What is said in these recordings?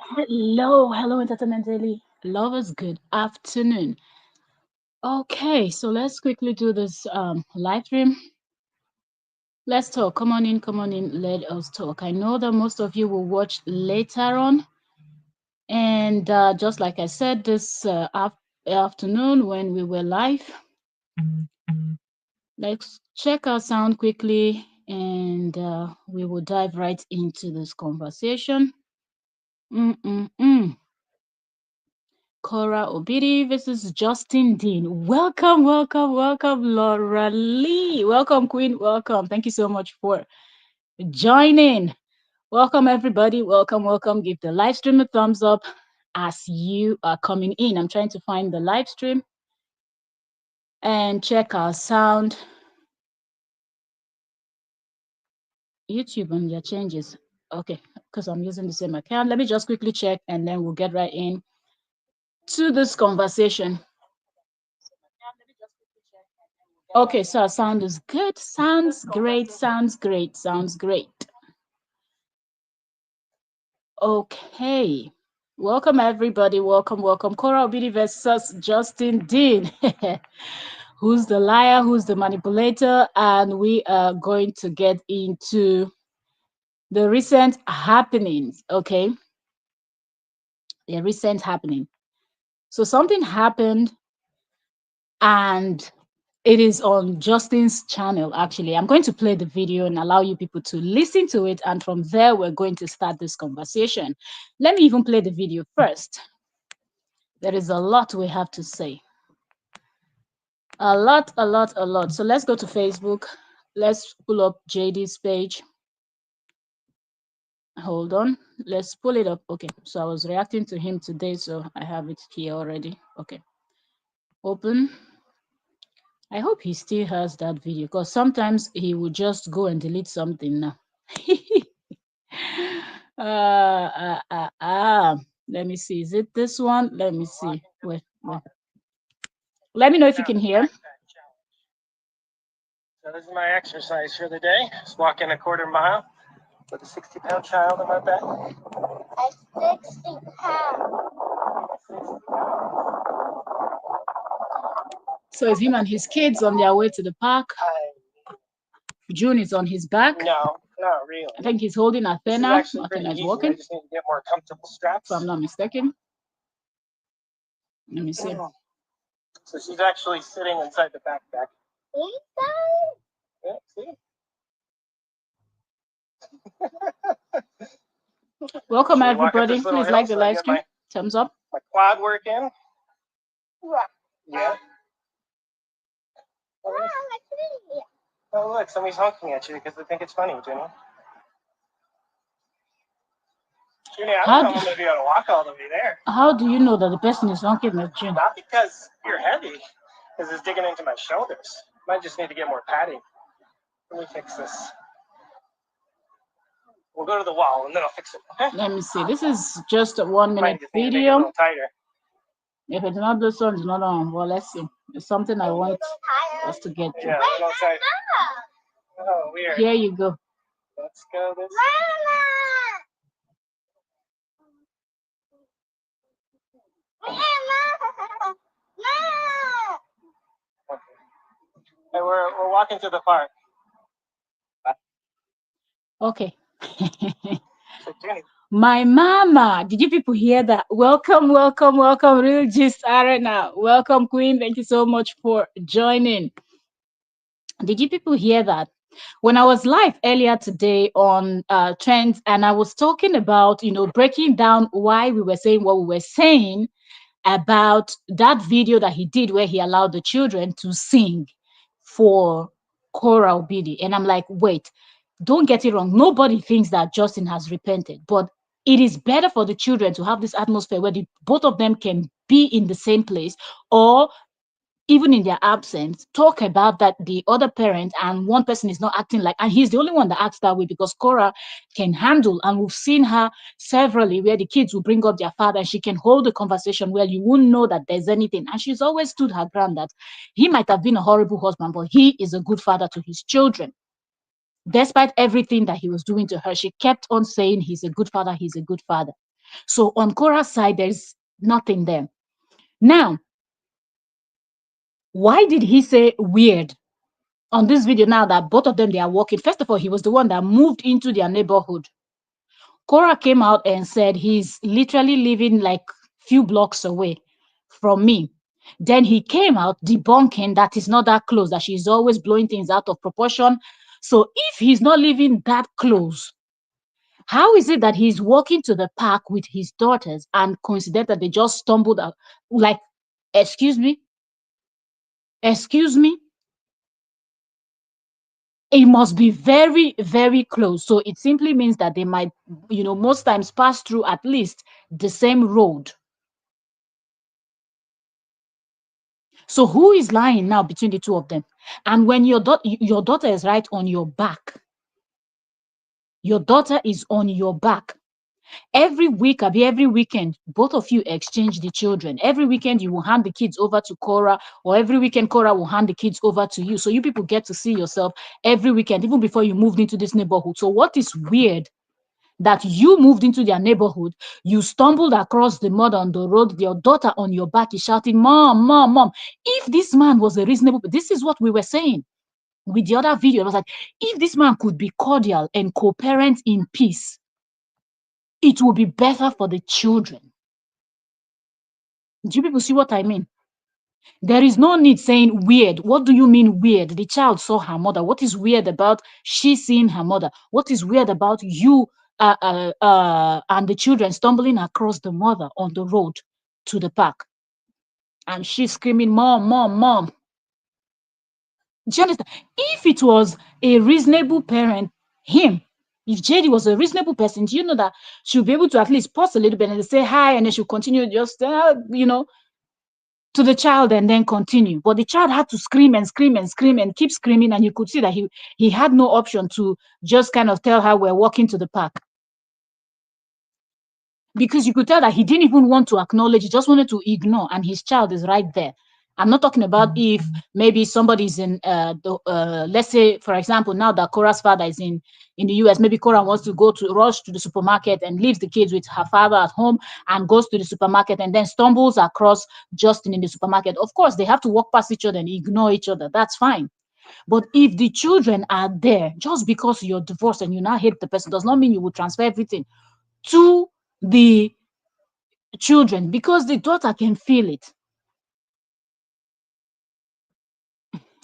Hello, Entertainment Daily lovers. Good afternoon. Okay, so let's quickly do this live stream. Let's talk. Come on in. Let us talk. I know that most of you will watch later on, and just like I said, this afternoon when we were live, let's check our sound quickly, and we will dive right into this conversation. Mm-mm-mm. Korra Vs Justin Dean. Welcome, Laura Lee. Welcome, Queen. Welcome. Thank you so much for joining. Welcome, everybody. Welcome. Give the live stream a thumbs up as you are coming in. I'm trying to find the live stream and check our sound. YouTube and your changes. Okay, because I'm using the same account. Let me just quickly check and then we'll get right in to this conversation. Okay, so our sound is good. Sounds great. Okay. Welcome everybody. Welcome. Korra versus Justin Dean. Who's the liar? Who's the manipulator? And we are going to get into the recent happenings. Okay. The recent happening. So something happened and it is on Justin's channel, actually. I'm going to play the video and allow you people to listen to it. And from there, we're going to start this conversation. Let me even play the video first. There is a lot we have to say. A lot. So let's go to Facebook. Let's pull up JD's page. Hold on. Let's pull it up. Okay. So I was reacting to him today, so I have it here already. Okay. Open. I hope he still has that video because sometimes he would just go and delete something now. Let me see. Is it this one? Let me see. Wait. Let me know if you can hear. So this is my exercise for the day. Just walking a quarter mile with a 60-pound child on my back. A 60 pounds. So it's him and his kids on their way to the park. June is on his back. No, not really. I think he's holding Athena. Athena is walking. I just need to get more comfortable straps. If I'm not mistaken. Let me see. So she's actually sitting inside the backpack. Yeah, see? Welcome everybody. Please like the live stream. Thumbs up. My quad working. Yeah. Oh look, somebody's honking at you because they think it's funny, Junie. Junie, I don't know if I'm gonna be able to walk all the way there. How do you know that the person is honking at you? Not because you're heavy, because it's digging into my shoulders. Might just need to get more padding. Let me fix this. We'll go to the wall and then I'll fix it. Okay? Let me see. This is just a 1 minute video. If it's not this one, it's not on. Well, let's see. It's something I want us to get to. Yeah, oh, weird. Here you go. Let's go this Hey, we're walking to the park. Okay. My mama, did you people hear that? Welcome, Real Gist Arena. Welcome, Queen. Thank you so much for joining. Did you people hear that? When I was live earlier today on Trends, and I was talking about, breaking down why we were saying what we were saying about that video that he did where he allowed the children to sing for Korra Obidi. And I'm like, wait, don't get it wrong. Nobody thinks that Justin has repented, but it is better for the children to have this atmosphere where both of them can be in the same place, or even in their absence, talk about that the other parent and one person is not acting like, and he's the only one that acts that way because Korra can handle, and we've seen her severally where the kids will bring up their father and she can hold the conversation where you won't know that there's anything. And she's always stood her ground that he might have been a horrible husband, but he is a good father to his children. Despite everything that he was doing to her, she kept on saying he's a good father, he's a good father. So on Korra's side, there's nothing there. Now, why did he say weird on this video now that both of them, they are walking? First of all, he was the one that moved into their neighborhood. Korra came out and said he's literally living like few blocks away from me. Then he came out debunking that he's not that close, that she's always blowing things out of proportion. So if he's not living that close, how is it that he's walking to the park with his daughters and coincidentally they just stumbled out? Like, excuse me, excuse me. It must be very, very close. So it simply means that they might, most times pass through at least the same road. So who is lying now between the two of them? And when your daughter is right on your back, your daughter is on your back. Every week, every weekend, both of you exchange the children. Every weekend, you will hand the kids over to Korra, or every weekend, Korra will hand the kids over to you. So you people get to see yourself every weekend, even before you moved into this neighborhood. So what is weird that you moved into their neighborhood, you stumbled across the mud on the road, your daughter on your back is shouting, Mom, Mom, Mom. If this man was a reasonable, this is what we were saying with the other video. It was like, if this man could be cordial and co-parent in peace, it will be better for the children. Do you people see what I mean? There is no need saying weird. What do you mean weird? The child saw her mother. What is weird about she seeing her mother? What is weird about you and the children stumbling across the mother on the road to the park? And she's screaming, Mom, Mom, Mom. Do you understand? If it was a reasonable parent, him, if JD was a reasonable person, do you know that she'll be able to at least pause a little bit and say hi, and then she'll continue just, to the child and then continue. But the child had to scream and scream and scream and keep screaming, and you could see that he had no option to just kind of tell her we're walking to the park. Because you could tell that he didn't even want to acknowledge, he just wanted to ignore, and his child is right there. I'm not talking about if maybe somebody's in let's say, for example, now that Korra's father is in the US, maybe Korra wants to rush to the supermarket and leaves the kids with her father at home and goes to the supermarket and then stumbles across Justin in the supermarket. Of course, they have to walk past each other and ignore each other. That's fine. But if the children are there, just because you're divorced and you now hate the person, does not mean you will transfer everything to the children, because the daughter can feel it.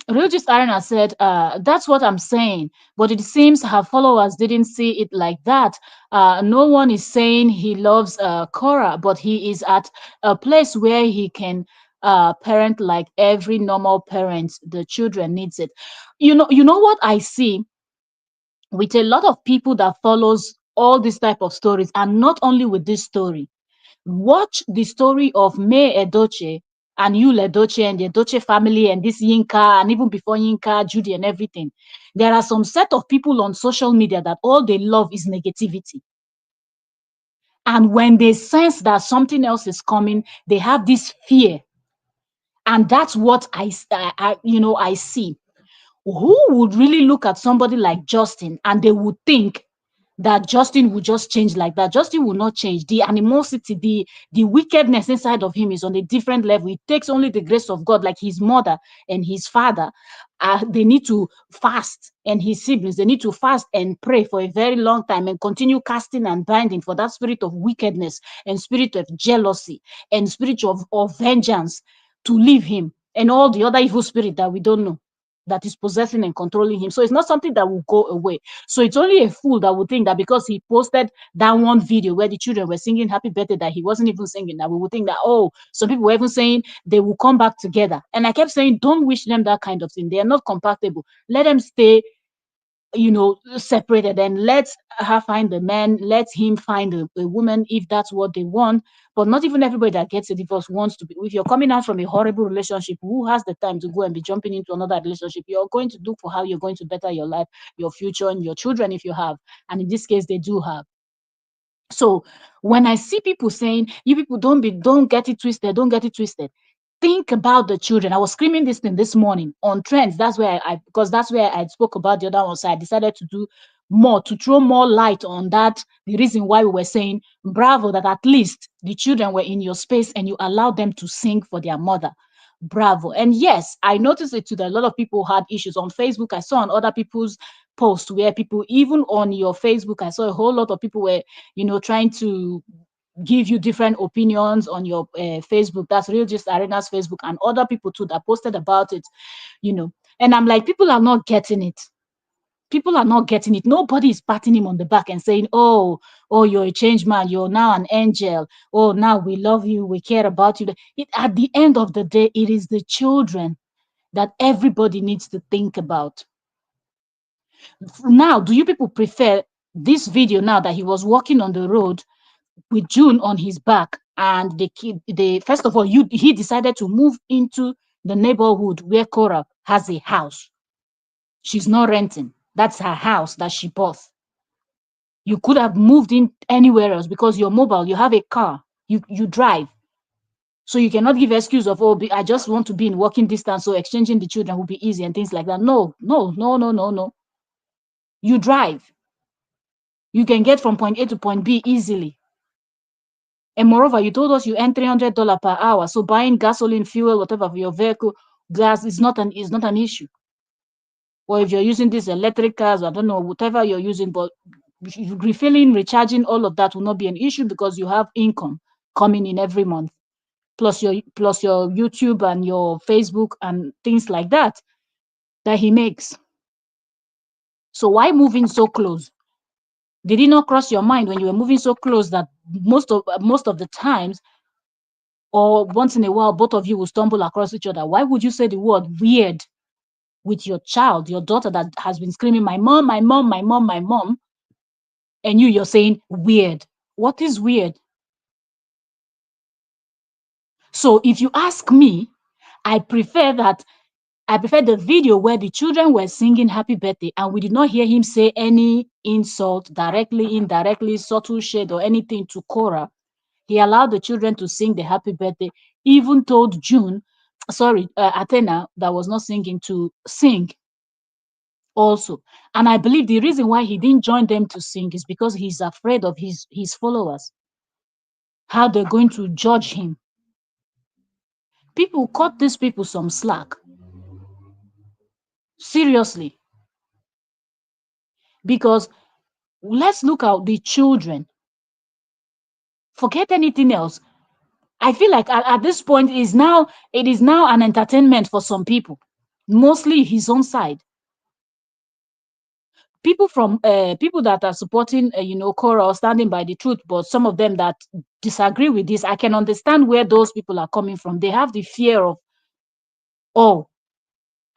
Regis Arena said, that's what I'm saying, but it seems her followers didn't see it like that. No one is saying he loves Korra, but he is at a place where he can parent like every normal parent. The children needs it. You know what I see with a lot of people that follows all these type of stories, and not only with this story. Watch the story of May Edoche and Yul Edoche and the Edoche family and this Yinka, and even before Yinka, Judy and everything. There are some set of people on social media that all they love is negativity. And when they sense that something else is coming, they have this fear. And that's what I see. Who would really look at somebody like Justin and they would think that Justin will just change like that? Justin will not change. The animosity, the wickedness inside of him is on a different level. It takes only the grace of God, like his mother and his father. They need to fast, and his siblings, they need to fast and pray for a very long time and continue casting and binding for that spirit of wickedness and spirit of jealousy and spirit of vengeance to leave him, and all the other evil spirit that we don't know that is possessing and controlling him. So it's not something that will go away. So it's only a fool that would think that because he posted that one video where the children were singing happy birthday, that he wasn't even singing, that we would think that, oh, some people were even saying they will come back together. And I kept saying, don't wish them that kind of thing. They are not compatible. Let them stay, separated, and let her find a man, let him find a woman if that's what they want. But not even everybody that gets a divorce wants to be. If you're coming out from a horrible relationship, who has the time to go and be jumping into another relationship? You're going to look for how you're going to better your life, your future, and your children if you have. And in this case, they do have. So when I see people saying, you people don't get it twisted, don't get it twisted. Think about the children. I was screaming this thing this morning on trends. That's where because that's where I spoke about the other one. So I decided to do more, to throw more light on that. The reason why we were saying bravo, that at least the children were in your space and you allowed them to sing for their mother. Bravo. And yes, I noticed it too, that a lot of people had issues on Facebook. I saw on other people's posts where people, even on your Facebook, I saw a whole lot of people were, trying to give you different opinions on your Facebook. That's Real Gist Arena's Facebook, and other people too that posted about it, And I'm like, people are not getting it. People are not getting it. Nobody is patting him on the back and saying, oh, you're a changed man. You're now an angel. Oh, now we love you. We care about you. At the end of the day, it is the children that everybody needs to think about. Now, do you people prefer this video now that he was walking on the road with June on his back, and the kid, first of all, he decided to move into the neighborhood where Korra has a house. She's not renting. That's her house that she bought. You could have moved in anywhere else because you're mobile. You have a car. You drive. So you cannot give excuse of, oh, I just want to be in walking distance, so exchanging the children will be easy and things like that. No, no, no, no, no, no. You drive. You can get from point A to point B easily. And moreover, you told us you earn $300 per hour. So buying gasoline, fuel, whatever for your vehicle, gas is not an issue. Or if you're using these electric cars, I don't know, whatever you're using, but refilling, recharging, all of that will not be an issue because you have income coming in every month, plus your YouTube and your Facebook and things like that he makes. So why moving so close? Did it not cross your mind when you were moving so close that most of the times, or once in a while, both of you will stumble across each other? Why would you say the word weird with your child, your daughter that has been screaming, my mom, my mom, my mom, my mom, and you're saying weird? What is weird? So if you ask me, I prefer the video where the children were singing happy birthday and we did not hear him say any insult, directly, indirectly, subtle shade or anything to Korra. He allowed the children to sing the happy birthday, even told Athena, that was not singing, to sing also. And I believe the reason why he didn't join them to sing is because he's afraid of his followers, how they're going to judge him. People cut these people some slack. Seriously. Because let's look at the children. Forget anything else. I feel like at this point it is now an entertainment for some people, mostly his own side. People that are supporting, Korra, or standing by the truth, but some of them that disagree with this, I can understand where those people are coming from. They have the fear of, oh,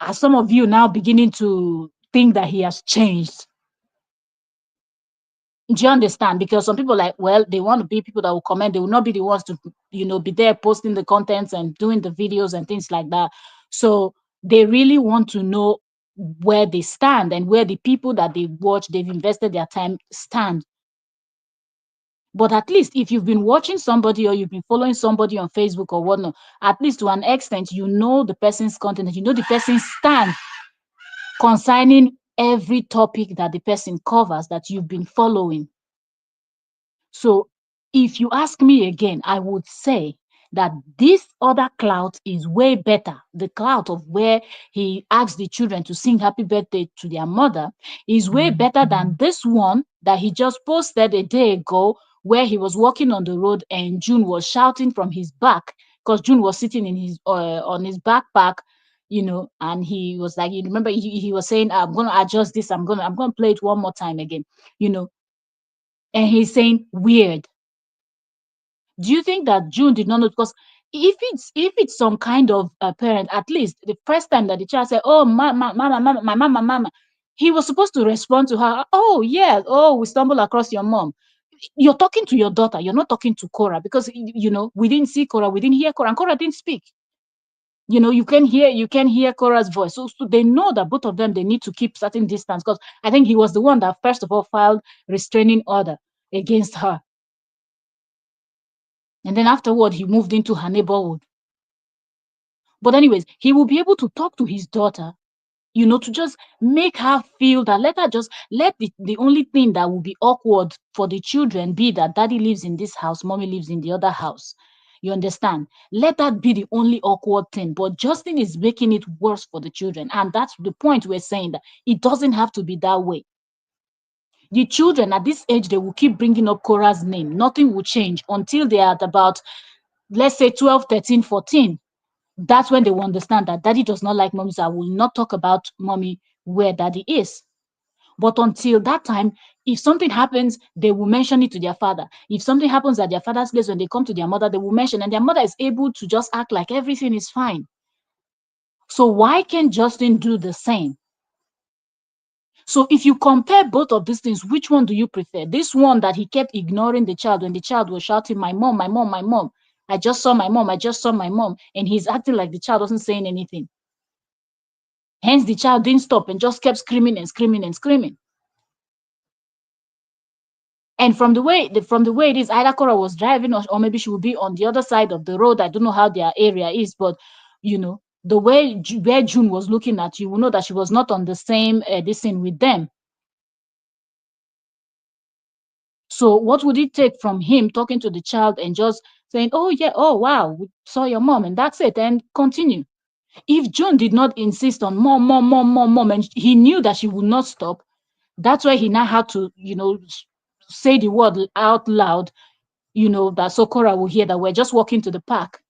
are some of you now beginning to think that he has changed? Do you understand? Because some people they want to be people that will comment. They will not be the ones to, be there posting the contents and doing the videos and things like that. So they really want to know where they stand and where the people that they watch, they've invested their time, stand. But at least if you've been watching somebody or you've been following somebody on Facebook or whatnot, at least to an extent, you know the person's content, you know the person's stand concerning every topic that the person covers that you've been following. So if you ask me again, I would say that this other clout is way better. The clout of where he asked the children to sing happy birthday to their mother is way better than this one that he just posted a day ago, where he was walking on the road and June was shouting from his back, because June was sitting in his on his backpack, and he was like, you remember, he was saying, I'm gonna adjust this, I'm gonna play it one more time again, and he's saying weird. Do you think that June did not know? Because if it's some kind of parent, at least the first time that the child said, "Oh, mama, mama, mama, my mama, mama," he was supposed to respond to her, "Oh, yeah, oh, we stumbled across your mom." You're talking to your daughter. You're not talking to Korra, because we didn't see Korra, we didn't hear Korra, and Korra didn't speak. You can hear Korra's voice. So they know that both of them, they need to keep certain distance, because I think he was the one that first of all filed restraining order against her. And then afterward, he moved into her neighborhood. But anyways, he will be able to talk to his daughter to just make her feel that, let her just let the only thing that will be awkward for the children be that daddy lives in this house, mommy lives in the other house. You understand? Let that be the only awkward thing. But Justin is making it worse for the children. And that's the point we're saying, that it doesn't have to be that way. The children at this age, they will keep bringing up Korra's name. Nothing will change until they are at about, let's say, 12, 13, 14. That's when they will understand that daddy does not like mommy, so I will not talk about mommy where daddy is. But until that time, if something happens, they will mention it to their father. If something happens at their father's place, when they come to their mother, they will mention, and their mother is able to just act like everything is fine. So why can't Justin do the same? So if you compare both of these things, which one do you prefer? This one that he kept ignoring the child when the child was shouting, my mom, my mom, my mom. I just saw my mom, I just saw my mom. And he's acting like the child wasn't saying anything. Hence, the child didn't stop and just kept screaming and screaming and screaming. And from the way it is, either Cora was driving, or maybe she would be on the other side of the road. I don't know how their area is, but the way where June was looking at, you will know that she was not on the same this thing with them. So what would it take from him talking to the child and just saying, "Oh yeah, oh wow, we saw your mom," and that's it, and continue? If June did not insist on mom, mom, mom, mom, mom, and he knew that she would not stop, that's why he now had to, say the word out loud, that Sokora will hear, that we're just walking to the park.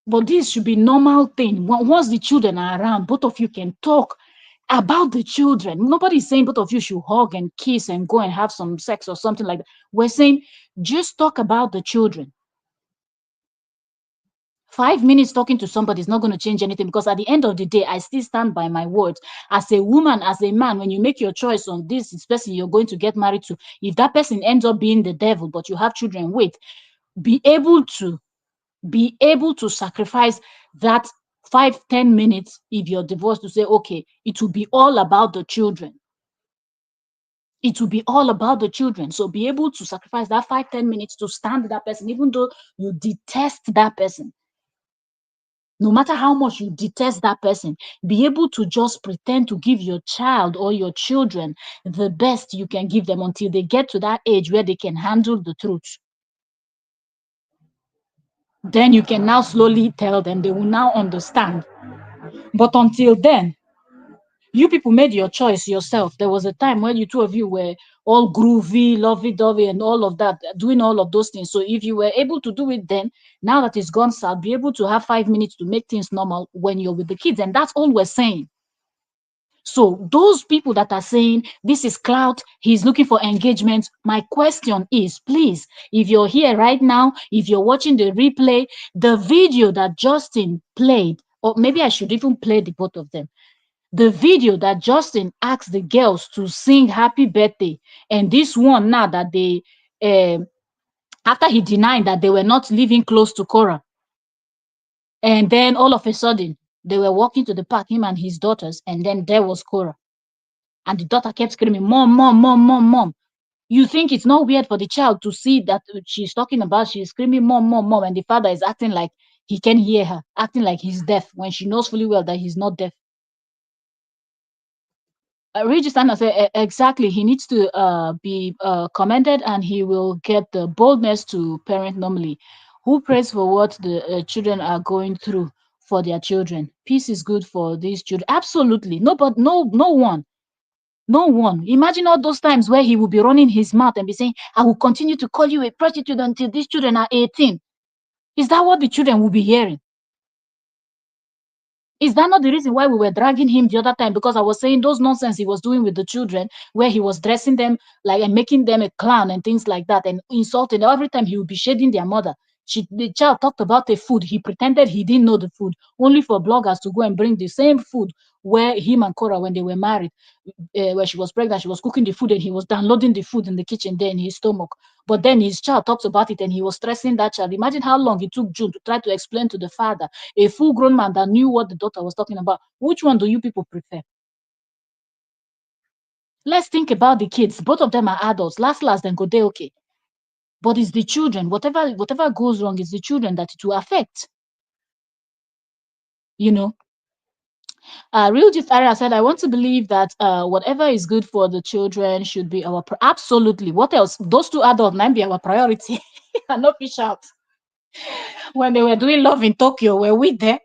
But this should be normal thing. Once the children are around, both of you can talk about the children. Nobody's saying both of you should hug and kiss and go and have some sex or something like that. We're saying just talk about the children. 5 minutes talking to somebody is not going to change anything, because at the end of the day, I still stand by my words. As a woman, as a man, when you make your choice on this person you're going to get married to, if that person ends up being the devil, but you have children with, be able to sacrifice that 5-10 minutes if you're divorced, to say, okay, it will be all about the children. It will be all about the children. So be able to sacrifice that 5-10 minutes to stand with that person, even though you detest that person. No matter how much you detest that person, be able to just pretend to give your child or your children the best you can give them until they get to that age where they can handle the truth. Then you can now slowly tell them, they will now understand. But until then, you people made your choice yourself. There was a time when you two of you were all groovy, lovey-dovey, and all of that, doing all of those things. So if you were able to do it then, now that it's gone south, be able to have 5 minutes to make things normal when you're with the kids. And that's all we're saying. So those people that are saying this is clout, he's looking for engagement, my question is, please, if you're here right now, if you're watching the replay, the video that Justin played, or maybe I should even play the both of them. The video that Justin asked the girls to sing happy birthday, and this one now that they, after he denied that they were not living close to Korra, and then all of a sudden they were walking to the park, him and his daughters, and then there was Korra. And the daughter kept screaming, mom, mom, mom, mom, mom. You think it's not weird for the child to see that she's talking about, she's screaming, mom, mom, mom, and the father is acting like he can hear her, acting like he's deaf when she knows fully well that he's not deaf. Regis Anna said, exactly, he needs to be commended, and he will get the boldness to parent normally. Who prays for what the children are going through for their children? Peace is good for these children. Absolutely. No, but no one. No one. Imagine all those times where he will be running his mouth and be saying, I will continue to call you a prostitute until these children are 18. Is that what the children will be hearing? Is that not the reason why we were dragging him the other time? Because I was saying those nonsense he was doing with the children, where he was dressing them like and making them a clown and things like that, and insulting. Every time he would be shading their mother. The child talked about the food. He pretended he didn't know the food, only for bloggers to go and bring the same food where him and Cora, when they were married, where she was pregnant, she was cooking the food and he was downloading the food in the kitchen there in his stomach. But then his child talks about it and he was stressing that child. Imagine how long it took June to try to explain to the father, a full grown man that knew what the daughter was talking about. Which one do you people prefer? Let's think about the kids. Both of them are adults. Last, then go they okay. But it's the children. Whatever goes wrong, it's the children that it will affect. You know. Real Gist Area said, I want to believe that whatever is good for the children should be our absolutely. What else? Those two adults might be our priority. And not fish out. When they were doing love in Tokyo, were we there?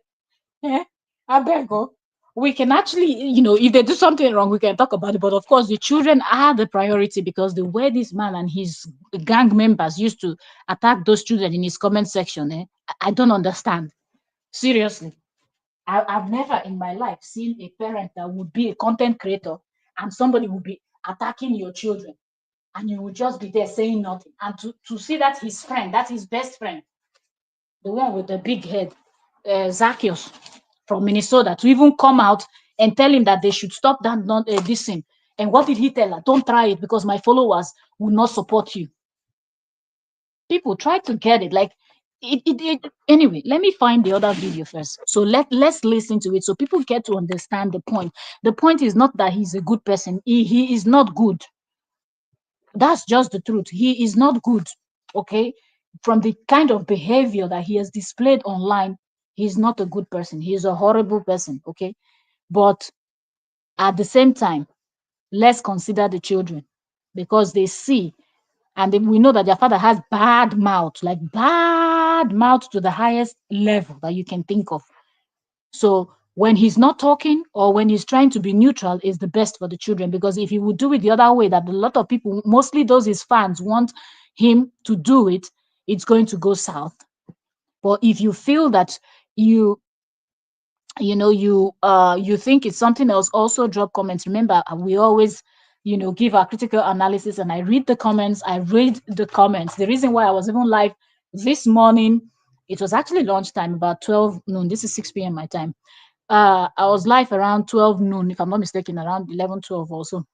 Yeah. I beg go. We can actually, if they do something wrong, we can talk about it. But of course, the children are the priority because the way this man and his gang members used to attack those children in his comment section, I don't understand. Seriously. I've never in my life seen a parent that would be a content creator and somebody would be attacking your children and you would just be there saying nothing. And to see that his friend, that's his best friend, the one with the big head, Zacchaeus from Minnesota, to even come out and tell him that they should stop that this thing. And what did he tell her? Don't try it because my followers will not support you. People try to get it. Like anyway, let me find the other video first. So let's listen to it so people get to understand the point. The point is not that he's a good person. He is not good. That's just the truth. He is not good. Okay. From the kind of behavior that he has displayed online, he's not a good person. He's a horrible person. Okay. But at the same time, let's consider the children because they see and we know that their father has bad mouth, like bad mouth to the highest level that you can think of. So when he's not talking or when he's trying to be neutral is the best for the children, because if he would do it the other way that a lot of people, mostly those his fans, want him to do it, it's going to go south. But if you feel that you you think it's something else, also drop comments. Remember, we always give our critical analysis, and I read the comments. The reason why I was even live this morning, it was actually lunchtime, about 12 noon. This is 6 p.m. my time. I was live around 12 noon, if I'm not mistaken, around 11, 12 also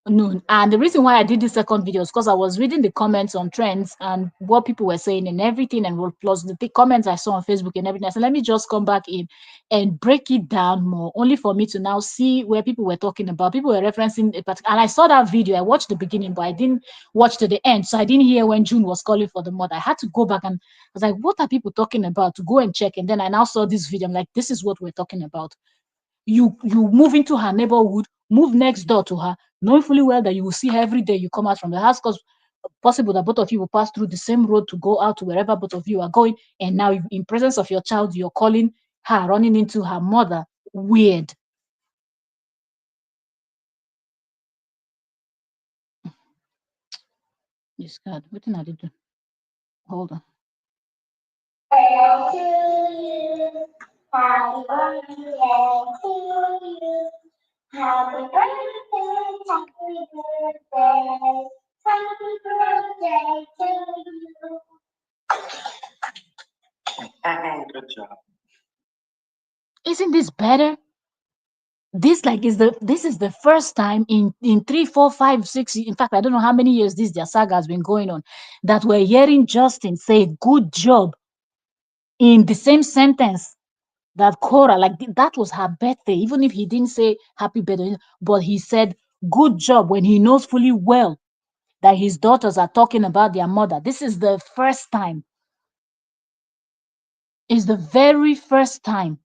noon. And the reason why I did the second video is because I was reading the comments on trends and what people were saying and everything, and plus the comments I saw on Facebook and everything. I said, let me just come back in and break it down more, only for me to now see where people were talking about. People were referencing a particular, and I saw that video. I watched the beginning, but I didn't watch to the end. So I didn't hear when June was calling for the mother. I had to go back and I was like, what are people talking about? To go and check. And then I now saw this video. I'm like, this is what we're talking about. You move into her neighborhood, move next door to her, knowing fully well that you will see her every day you come out from the house, because possible that both of you will pass through the same road to go out to wherever both of you are going. And now in presence of your child, you're calling her, running into her mother. Weird. This God, what did I do? Hold on. To you, happy birthday to you. Happy birthday, happy birthday to you. Good job. Isn't this better? This is the first time in 3, 4, 5, 6. In fact, I don't know how many years this their saga has been going on, that we're hearing Justin say "good job" in the same sentence that Korra, like that was her birthday, even if he didn't say happy birthday, but he said good job when he knows fully well that his daughters are talking about their mother. This is the first time. It's the very first time.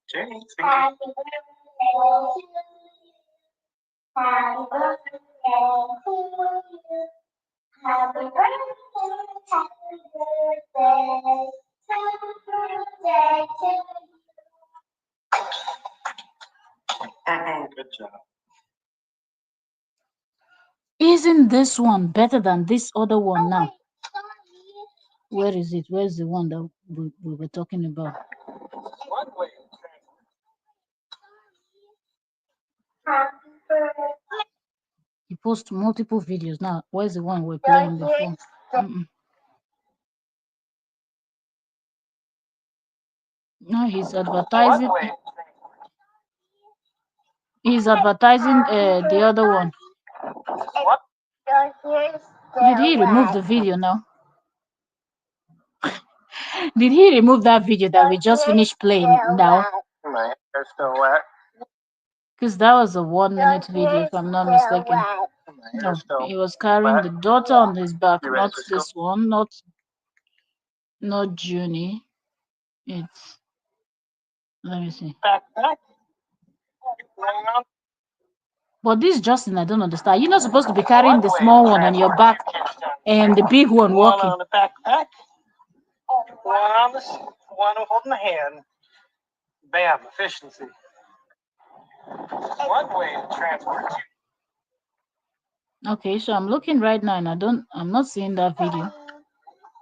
Jenny, Happy birthday to you. Happy birthday to you. Happy birthday, happy birthday. Happy birthday to you. good job. Isn't this one better than this other one now? Where is it? Where's the one that we were talking about? One way. Happy birthday. He posts multiple videos now. Where's the one we're playing before? No, he's advertising. One way. He's advertising the other one. What? Did he remove the video now? Did he remove that video that we just finished playing now? My hair's still wet. Because that was a 1 minute video, if I'm not mistaken. My No, hair's still he was carrying wet. the daughter on his back, You ready not for school? this one, not Junie. It's Let me see. Backpack. Laying on But this Justin, I don't understand. You're not supposed to be carrying one the way small to one on your transport two back kids down. and the big one One walking. on the backpack. One on the one holding the hand. Bam, efficiency. One way to transport two. Okay, so I'm looking right now and I'm not seeing that video.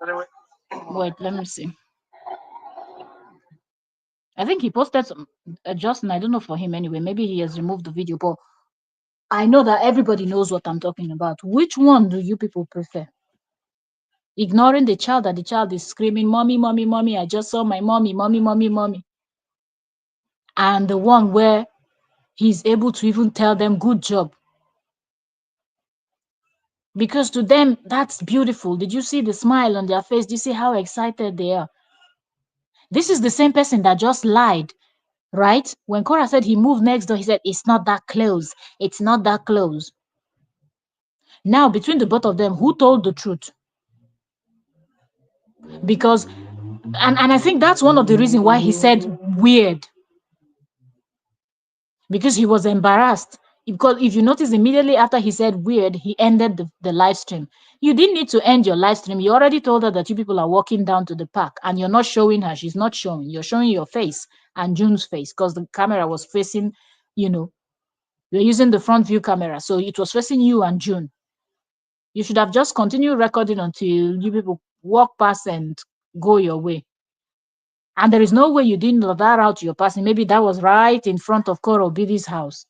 Anyway, Wait, let me see. I think he posted some Justin. I don't know for him anyway. Maybe he has removed the video, but I know that everybody knows what I'm talking about. Which one do you people prefer? Ignoring the child that the child is screaming, "Mommy, mommy, mommy, I just saw my mommy, mommy, mommy, mommy." And the one where he's able to even tell them, "Good job." Because to them, that's beautiful. Did you see the smile on their face? Do you see how excited they are? This is the same person that just lied, right? When Korra said he moved next door, he said, "It's not that close. It's not that close." Now, between the both of them, who told the truth? Because, and I think that's one of the reasons why he said weird, because he was embarrassed. Because if you notice, immediately after he said weird, he ended the live stream. You didn't need to end your live stream. You already told her that you people are walking down to the park and you're not showing her. She's not showing. You're showing your face and June's face because the camera was facing, you know, you're using the front view camera. So it was facing you and June. You should have just continued recording until you people walk past and go your way. And there is no way you didn't know that out you're passing. Maybe that was right in front of Koro Bidi's house.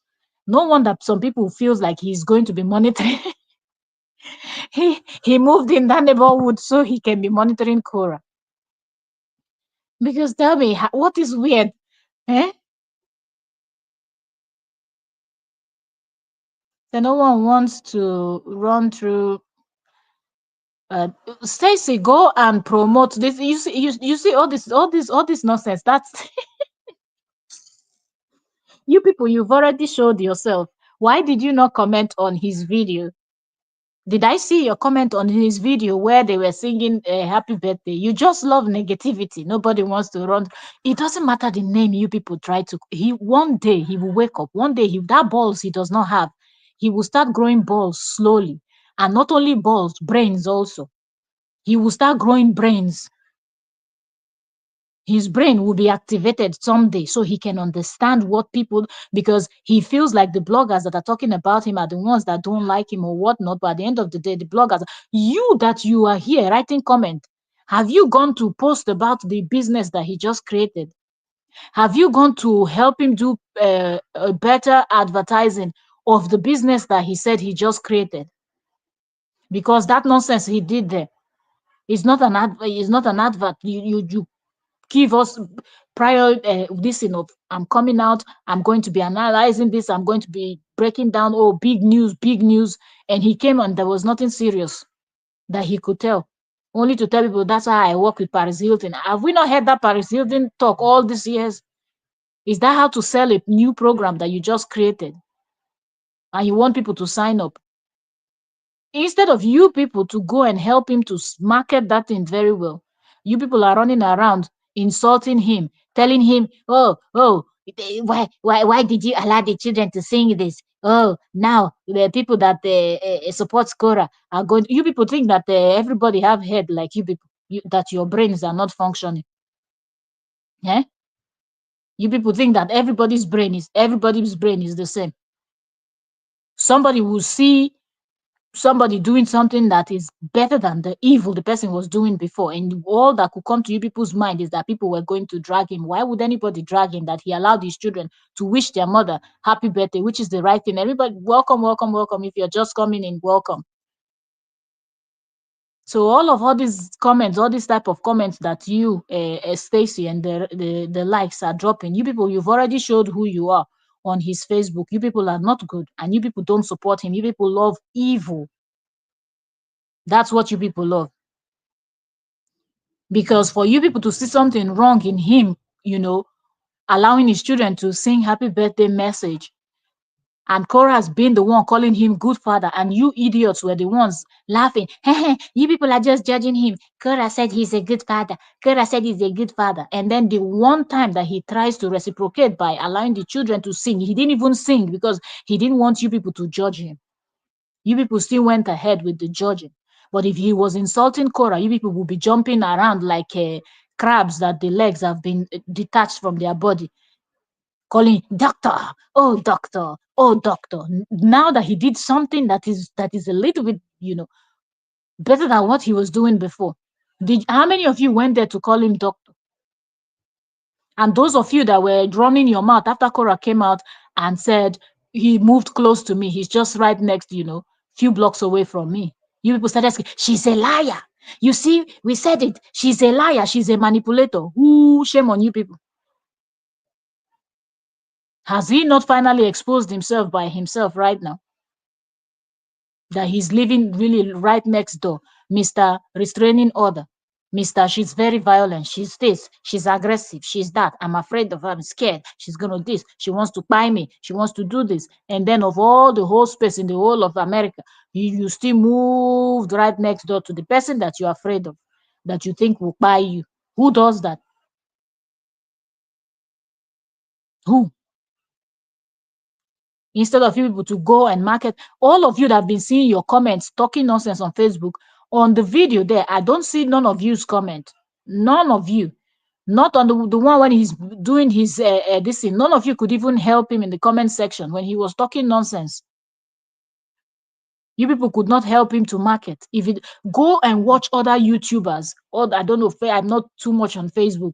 No wonder some people feels like he's going to be monitoring. he moved in that neighborhood so he can be monitoring Cora. Because tell me, what is weird? Eh? So no one wants to run through. Stacy, go and promote this. You see all this nonsense. That's you people. You've already showed yourself. Why did you not comment on his video? Did I see your comment on his video where they were singing happy birthday? You just love negativity. Nobody wants to run. It doesn't matter the name you people try to. He one day he will wake up. One day that balls he does not have. He will start growing balls slowly. And not only balls, brains also. He will start growing brains. His brain will be activated someday so he can understand what people, because he feels like the bloggers that are talking about him are the ones that don't like him or whatnot. But at the end of the day, the bloggers, you that you are here writing comment, have you gone to post about the business that he just created? Have you gone to help him do a better advertising of the business that he said he just created? Because that nonsense he did there is not an is not an advert. You give us prior this of I'm coming out, I'm going to be analyzing this, I'm going to be breaking down, oh, big news. And he came and there was nothing serious that he could tell, only to tell people that's why I work with Paris Hilton. Have we not heard that Paris Hilton talk all these years? Is that how to sell a new program that you just created and you want people to sign up? Instead of you people to go and help him to market that thing very well, you people are running around insulting him, telling him, oh, why did you allow the children to sing this? Oh, now the people that support Cora are going. You people think that everybody have head like you people, that your brains are not functioning. Eh? You people think that everybody's brain is the same. Somebody will see somebody doing something that is better than the evil the person was doing before, and all that could come to you people's mind is that people were going to drag him. Why would anybody drag him? That he allowed his children to wish their mother happy birthday, which is the right thing. Everybody, welcome, welcome, welcome. If you're just coming in, welcome. So all these comments, all these type of comments that you Stacy and the likes are dropping, you people, you've already showed who you are on his Facebook. You people are not good and you people don't support him. You people love evil. That's what you people love. Because for you people to see something wrong in him, allowing his children to sing happy birthday message And Korra has been the one calling him good father, and you idiots were the ones laughing. You people are just judging him. Korra said he's a good father. Korra said he's a good father. And then the one time that he tries to reciprocate by allowing the children to sing, he didn't even sing because he didn't want you people to judge him. You people still went ahead with the judging. But if he was insulting Korra, you people would be jumping around like crabs that the legs have been detached from their body, calling doctor, oh doctor, oh doctor. Now that he did something that is a little bit, better than what he was doing before. How many of you went there to call him doctor? And those of you that were running your mouth after Korra came out and said he moved close to me, he's just right next, few blocks away from me. You people started asking, she's a liar. You see, we said it. She's a liar. She's a manipulator. Ooh, shame on you people. Has he not finally exposed himself by himself right now? That he's living really right next door. Mr. Restraining Order. Mr. She's very violent. She's this. She's aggressive. She's that. I'm afraid of her. I'm scared. She's going to this. She wants to buy me. She wants to do this. And then of all the whole space in the whole of America, you still moved right next door to the person that you're afraid of, that you think will buy you. Who does that? Who? Instead of you people to go and market, all of you that have been seeing your comments talking nonsense on Facebook, on the video there, I don't see none of you's comment. None of you. Not on the one when he's doing his this thing. None of you could even help him in the comment section when he was talking nonsense. You people could not help him to market. If it go and watch other YouTubers, or I don't know, I'm not too much on Facebook,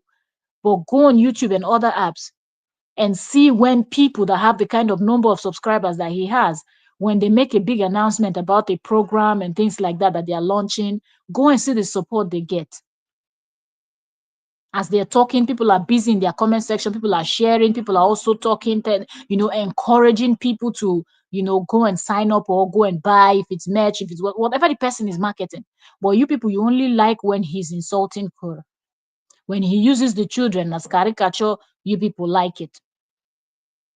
but go on YouTube and other apps and see when people that have the kind of number of subscribers that he has, when they make a big announcement about a program and things like that that they are launching, go and see the support they get. As they're talking, people are busy in their comment section, people are sharing, people are also talking, encouraging people to, go and sign up or go and buy if it's merch, if it's whatever the person is marketing. But you people, you only like when he's insulting Korra. When he uses the children as caricature, you people like it.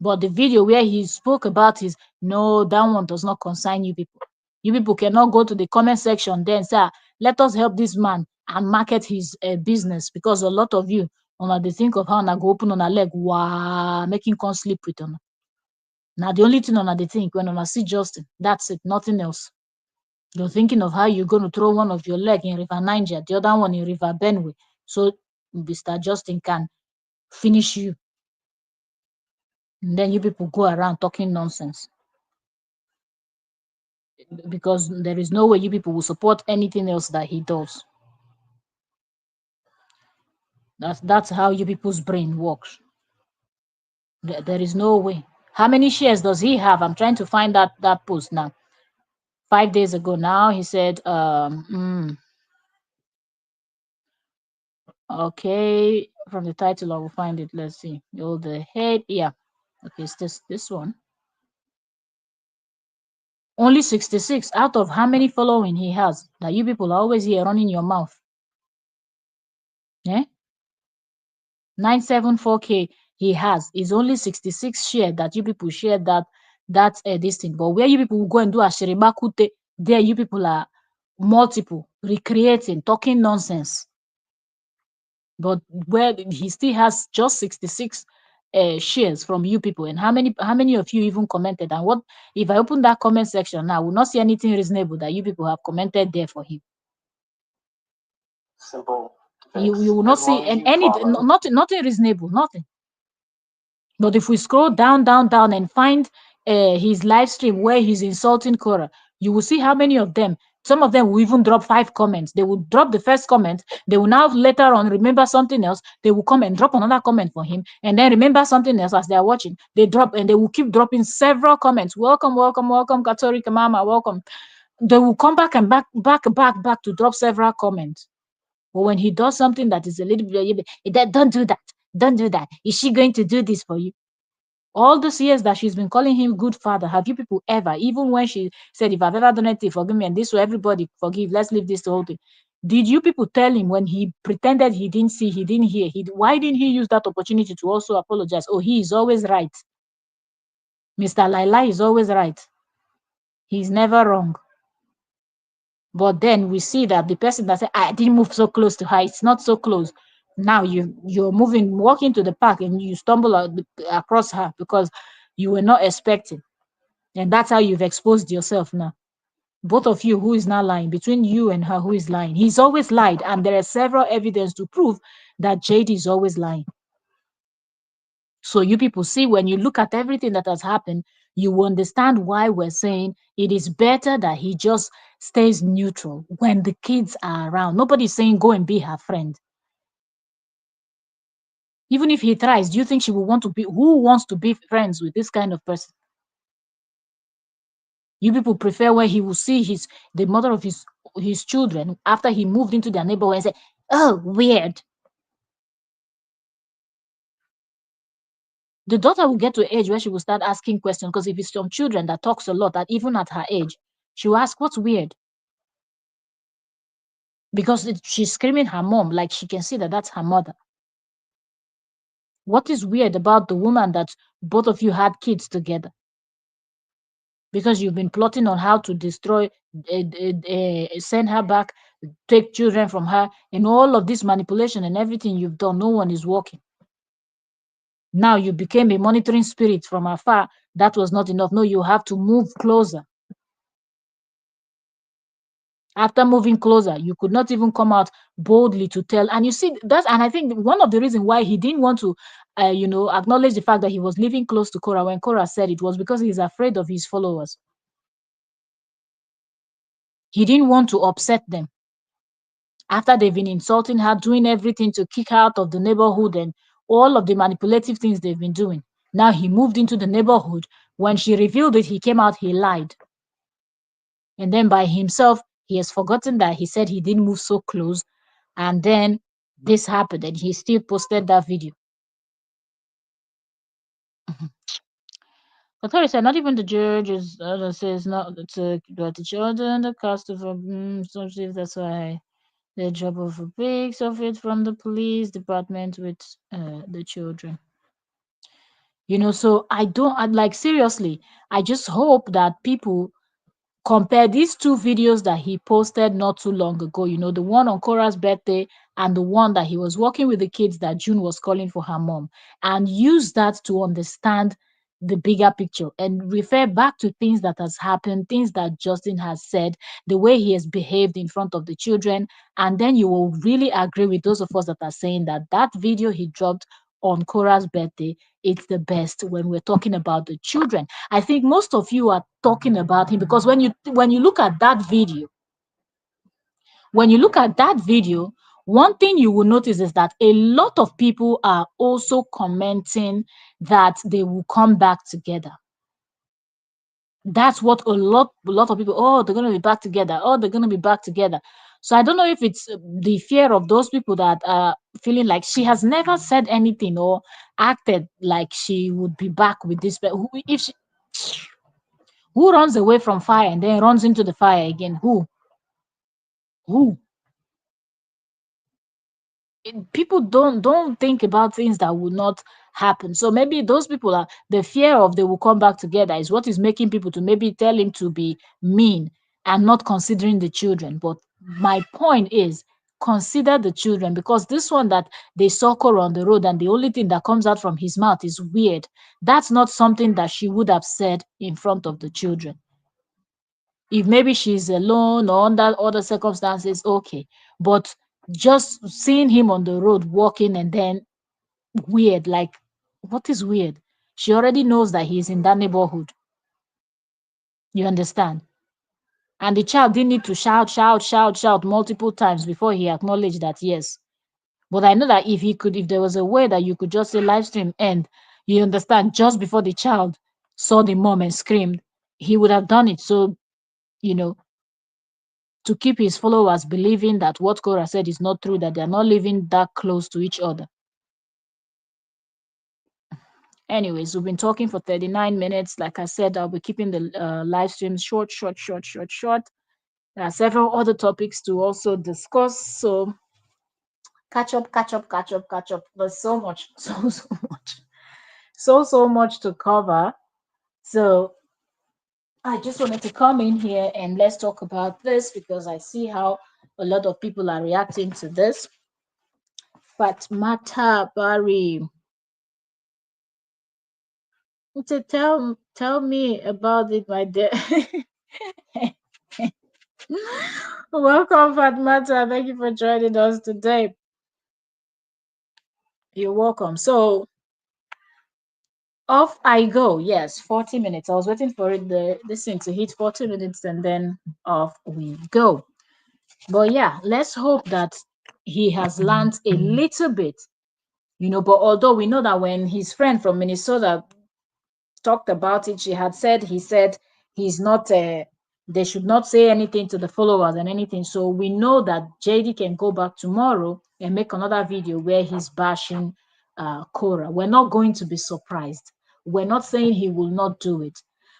But the video where he spoke about his, no, that one does not concern you people. You people cannot go to the comment section then say, let us help this man and market his business, because a lot of you, on the think of how na go open on a leg, wow, making con sleep with them. Now the only thing on the think when on see Justin, that's it, nothing else. You're thinking of how you're going to throw one of your leg in River Niger, the other one in River Benue, so Mr. Justin can finish you. And then you people go around talking nonsense, because there is no way you people will support anything else that he does. That's how you people's brain works. There is no way. How many shares does he have? I'm trying to find that post now. 5 days ago now, he said, okay, from the title I will find it. Let's see. Oh, the head, yeah. Okay, it's this one. Only 66 out of how many following he has that you people are always here running your mouth. Yeah? 974K he has is only 66 share that you people share that this thing. But where you people will go and do a shiribakute, there you people are multiple, recreating, talking nonsense. But where he still has just 66 shares from you people, and how many of you even commented? And what if I open that comment section now, I will not see anything reasonable that you people have commented there for him. Simple. You will not see nothing reasonable, nothing. But if we scroll down and find his live stream where he's insulting Korra, you will see how many of them. Some of them will even drop 5 comments. They will drop the first comment. They will now later on remember something else. They will come and drop another comment for him, and then remember something else as they are watching. They drop and they will keep dropping several comments. Welcome, Katori Kamama, welcome. They will come back and back to drop several comments. But when he does something that is a little bit, don't do that. Don't do that. Is she going to do this for you? All those years that she's been calling him good father, have you people ever, even when she said, if I've ever done anything, forgive me, and this way everybody forgive, let's leave this whole thing. Did you people tell him when he pretended he didn't see, he didn't hear, why didn't he use that opportunity to also apologize? Oh, he is always right. Mr. Laila is always right. He's never wrong. But then we see that the person that said, I didn't move so close to her, it's not so close. Now you're moving, walking to the park, and you stumble across her because you were not expecting. And that's how you've exposed yourself now. Both of you, who is now lying? Between you and her, who is lying? He's always lied, and there are several evidence to prove that JD is always lying. So you people see, when you look at everything that has happened, you will understand why we're saying it is better that he just stays neutral when the kids are around. Nobody's saying go and be her friend. Even if he tries, do you think she will want to be? Who wants to be friends with this kind of person? You people prefer where he will see the mother of his children after he moved into their neighborhood and say, "Oh, weird." The daughter will get to an age where she will start asking questions, because if it's some children that talks a lot, that even at her age, she will ask, "What's weird?" Because she's screaming her mom, like she can see that that's her mother. What is weird about the woman that both of you had kids together? Because you've been plotting on how to destroy, send her back, take children from her, and all of this manipulation and everything you've done, no one is working. Now you became a monitoring spirit from afar. That was not enough. No, you have to move closer. After moving closer, you could not even come out boldly to tell. And you see that's, and I think one of the reasons why he didn't want to, acknowledge the fact that he was living close to Korra when Korra said it, was because he's afraid of his followers. He didn't want to upset them after they've been insulting her, doing everything to kick her out of the neighborhood, and all of the manipulative things they've been doing. Now he moved into the neighborhood. When she revealed it, he came out, he lied. And then by himself, he has forgotten that he said he didn't move so close. And then this happened, and he still posted that video. Authorities said not even the judge is says not to, but the children, the cost of so if that's why the job of a pics of it from the police department with the children. So I like, seriously, I just hope that people compare these two videos that he posted not too long ago, the one on Cora's birthday and the one that he was working with the kids that June was calling for her mom, and use that to understand the bigger picture and refer back to things that has happened, things that Justin has said, the way he has behaved in front of the children. And then you will really agree with those of us that are saying that that video he dropped on Cora's birthday, it's the best when we're talking about the children. I think most of you are talking about him because when you look at that video, one thing you will notice is that a lot of people are also commenting that they will come back together. That's what a lot of people, oh, they're going to be back together. Oh, they're going to be back together. So I don't know if it's the fear of those people that are feeling like she has never said anything or acted like she would be back with this. But if she, who runs away from fire and then runs into the fire again? Who? People don't think about things that will not happen. So maybe those people are, the fear of they will come back together is what is making people to maybe tell him to be mean and not considering the children. But my point is, consider the children, because this one that they saw Korra on the road and the only thing that comes out from his mouth is weird. That's not something that she would have said in front of the children. If maybe she's alone or under other circumstances, okay. But just seeing him on the road walking and then weird, like, what is weird? She already knows that he's in that neighborhood. You understand? And the child didn't need to shout, shout, shout, shout multiple times before he acknowledged that, yes. But I know that if there was a way that you could just say live stream end, you understand, just before the child saw the mom and screamed, he would have done it. So, you know, to keep his followers believing that what Korah said is not true, that they're not living that close to each other. Anyways, we've been talking for 39 minutes. Like I said, I'll be keeping the live streams short, short, short, short, short. There are several other topics to also discuss. So catch up, catch up, catch up, catch up. There's so much, so much, so much to cover. So I just wanted to come in here and let's talk about this because I see how a lot of people are reacting to this. Fatmata Bari, tell me about it, my dear. Welcome, Fatmata. Thank you for joining us today. You're welcome. So off I go. Yes, 40 minutes. I was waiting for it this thing to hit 40 minutes and then off we go. But yeah, let's hope that he has learned a little bit, but although we know that when his friend from Minnesota talked about it, he said he's not, they should not say anything to the followers and anything. So we know that JD can go back tomorrow and make another video where he's bashing Korra. We're not going to be surprised. We're not saying he will not do it.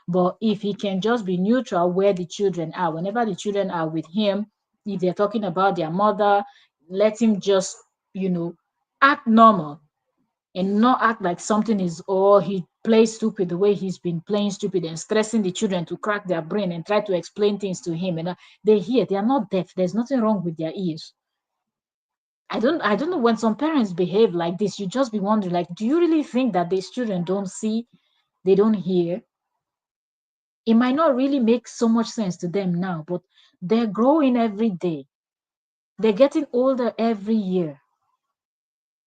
But if he can just be neutral where the children are, whenever the children are with him, if they're talking about their mother, let him just, act normal and not act like something is, or he plays stupid the way he's been playing stupid and stressing the children to crack their brain and try to explain things to him. And they hear, they are not deaf. There's nothing wrong with their ears. I don't know, when some parents behave like this, you just be wondering, like, do you really think that these children don't see, they don't hear? It might not really make so much sense to them now, but they're growing every day. They're getting older every year.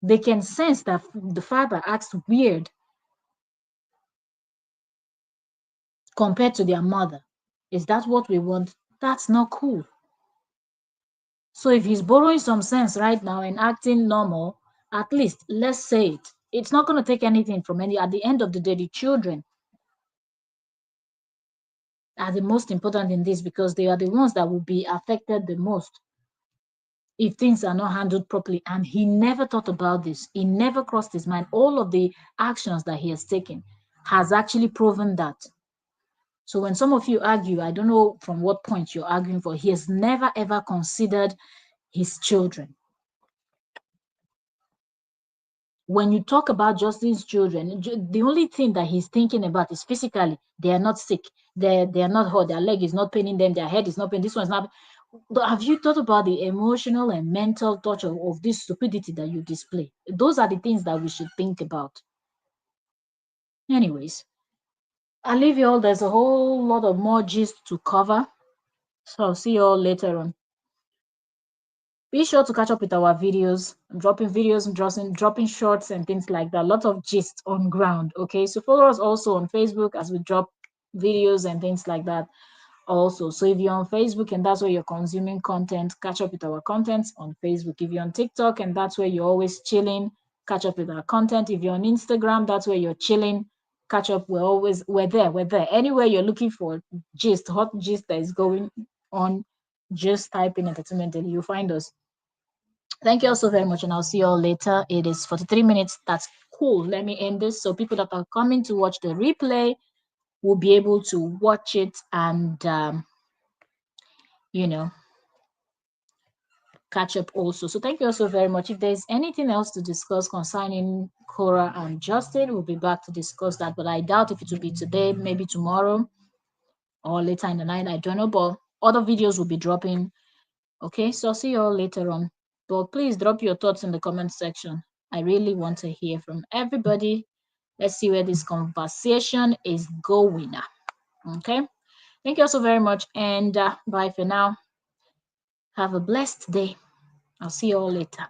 They can sense that the father acts weird compared to their mother. Is that what we want? That's not cool. So if he's borrowing some sense right now and acting normal, at least let's say it. It's not going to take anything from any. At the end of the day, the children are the most important in this because they are the ones that will be affected the most if things are not handled properly. And he never thought about this. He never crossed his mind. All of the actions that he has taken has actually proven that. So when some of you argue, I don't know from what point you're arguing for, he has never ever considered his children. When you talk about Justin's children, the only thing that he's thinking about is physically. They are not sick. They are not hurt. Their leg is not paining them. Their head is not paining. This one's not. But have you thought about the emotional and mental touch of this stupidity that you display? Those are the things that we should think about. Anyways, I'll leave you all. There's a whole lot of more gist to cover. So I'll see you all later on. Be sure to catch up with our videos. I'm dropping videos and dropping shorts and things like that. A lot of gist on ground. Okay, so follow us also on Facebook as we drop videos and things like that also. So if you're on Facebook and that's where you're consuming content, catch up with our content on Facebook. If you're on TikTok and that's where you're always chilling, catch up with our content. If you're on Instagram, that's where you're chilling, catch up. We're there. Anywhere you're looking for gist, hot gist that is going on, just type in entertainment daily, you'll find us. Thank you all so very much, and I'll see you all later. It is 43 minutes. That's cool. Let me end this so people that are coming to watch the replay will be able to watch it and, you know, catch up also. So thank you all so very much. If there's anything else to discuss concerning Korra and Justin, we'll be back to discuss that. But I doubt if it will be today, maybe tomorrow or later in the night. I don't know, but other videos will be dropping. Okay, so I'll see you all later on. But please drop your thoughts in the comment section. I really want to hear from everybody. Let's see where this conversation is going. Okay, thank you all so very much, and bye for now. Have a blessed day. I'll see you all later.